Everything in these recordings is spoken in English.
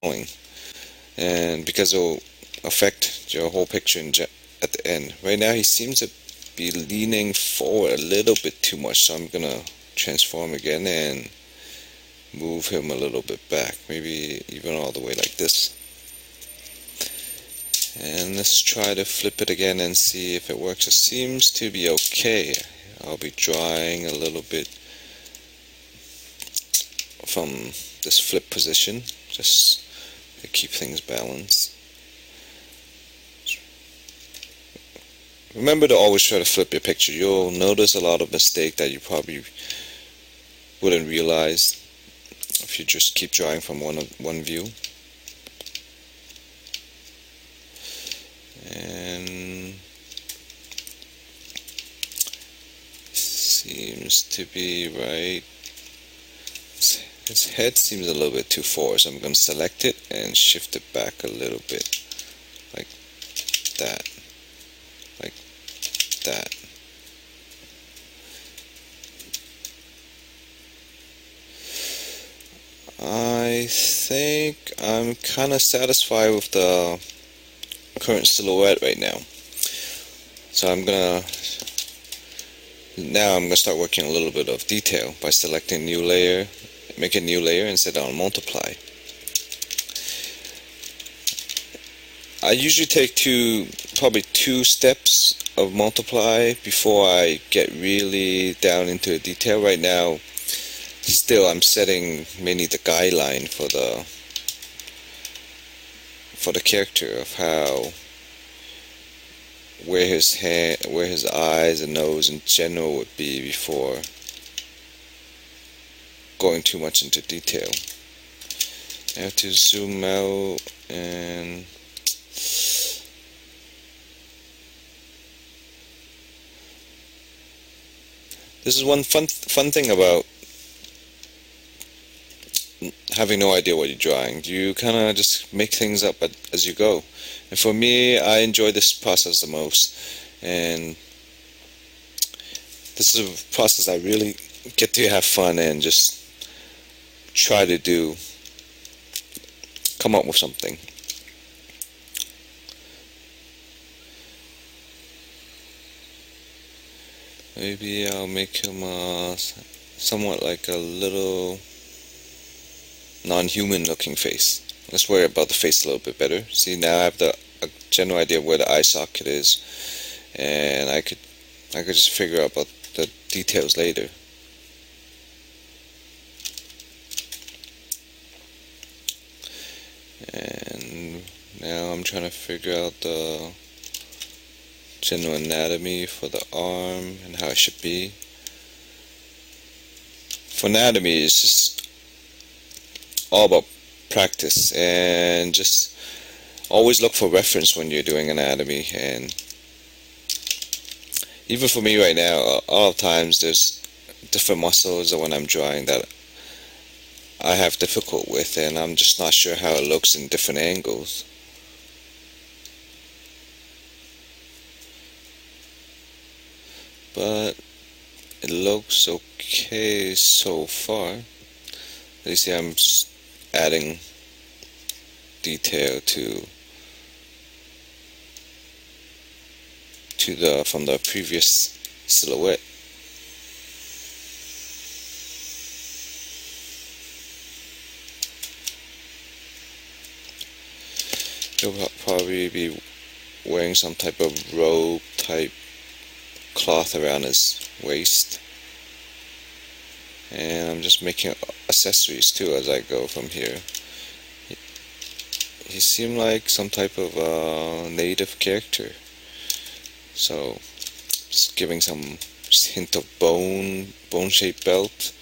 drawing, and because it'll affect your whole picture at the end. Right now he seems to be leaning forward a little bit too much, so I'm gonna transform again and move him a little bit back, maybe even all the way like this. And let's try to flip it again and see if it works. It seems to be okay. I'll be drawing a little bit from this flip position just to keep things balanced. Remember to always try to flip your picture. You'll notice a lot of mistake that you probably wouldn't realize if you just keep drawing from one view. And seems to be right. His head seems a little bit too forward, so I'm going to select it and shift it back a little bit, like that, like that. I think I'm kind of satisfied with the current silhouette right now. So now I'm gonna start working a little bit of detail by selecting new layer, make a new layer and set it on multiply. I usually take probably two steps of multiply before I get really down into the detail. Right now, still I'm setting mainly the guideline for the character of how where his eyes and nose in general would be before going too much into detail. I have to zoom out, and this is one fun thing about having no idea what you're drawing. You kind of just make things up as you go. And for me, I enjoy this process the most. And this is a process I really get to have fun and just try to come up with something. Maybe I'll make him somewhat like a little non-human looking face. Let's worry about the face a little bit better. See, now I have a general idea of where the eye socket is, and I could just figure out about the details later. And now I'm trying to figure out the general anatomy for the arm and how it should be. For anatomy, it's just all about practice, and just always look for reference when you're doing anatomy. And even for me right now, a lot of times there's different muscles when I'm drawing that I have difficult with, and I'm just not sure how it looks in different angles. But it looks okay so far. You see, I'm adding detail to the from the previous silhouette. He'll probably be wearing some type of robe type cloth around his waist. And I'm just making accessories too as I go from here. He seemed like some type of native character. So just giving some hint of bone-shaped belt,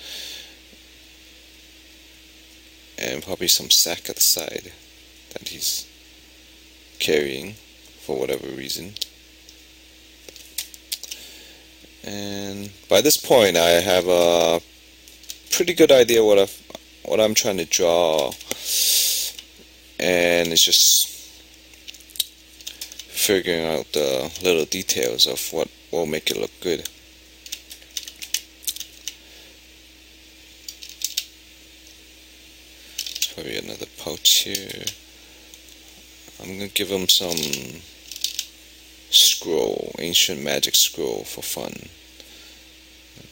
and probably some sack at the side that he's carrying for whatever reason. And by this point, I have a pretty good idea what I'm trying to draw, and it's just figuring out the little details of what will make it look good. Probably another pouch here. I'm gonna give him some scroll, ancient magic scroll for fun.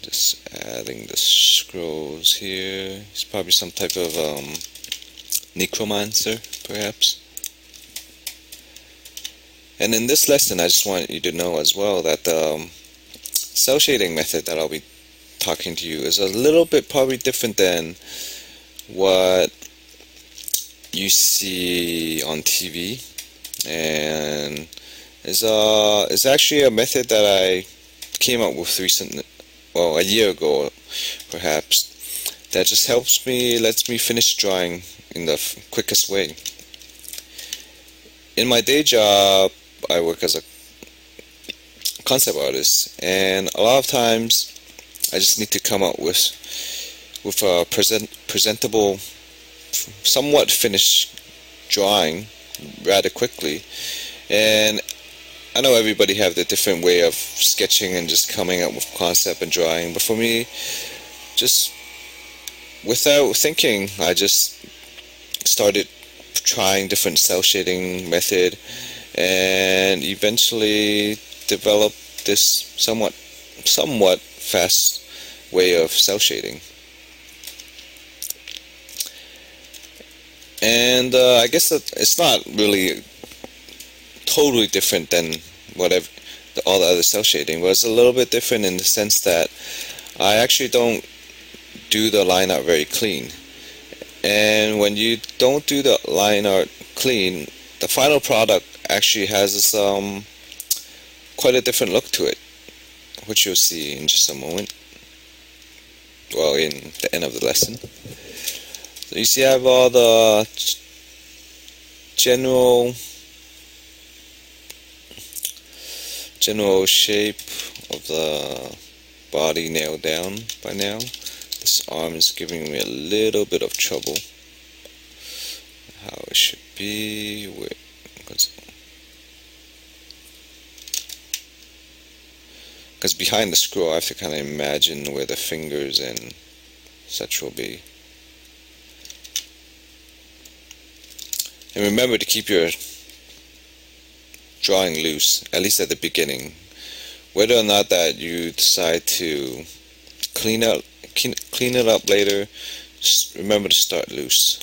Just adding the scrolls here. He's probably some type of necromancer, perhaps. And in this lesson, I just want you to know as well that the cell shading method that I'll be talking to you is a little bit probably different than what you see on TV, and is actually a method that I came up with a year ago, perhaps, that just lets me finish drawing in the quickest way. In my day job, I work as a concept artist, and a lot of times I just need to come up with a presentable, somewhat finished drawing rather quickly. And I know everybody have their different way of sketching and just coming up with concept and drawing, but for me, just without thinking, I just started trying different cell shading method, and eventually developed this somewhat fast way of cell shading. And I guess that it's not really totally different than all the other cell shading, but it's a little bit different in the sense that I actually don't do the line art very clean. And when you don't do the line art clean, the final product actually has this quite a different look to it, which you'll see in just a moment. Well, in the end of the lesson. So you see I have all the general shape of the body nailed down by now. This arm is giving me a little bit of trouble. How it should be, because behind the scroll I have to kind of imagine where the fingers and such will be. And remember to keep your drawing loose, at least at the beginning. Whether or not that you decide to clean it up later, just remember to start loose.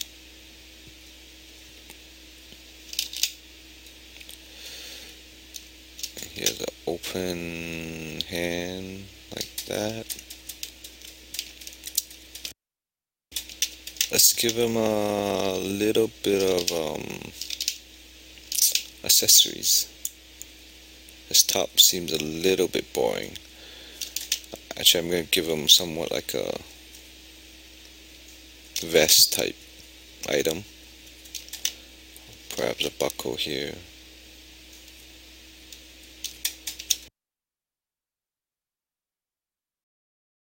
Here's an open hand like that. Let's give him a little bit of accessories. This top seems a little bit boring. Actually, I'm going to give him somewhat like a vest type item. Perhaps a buckle here.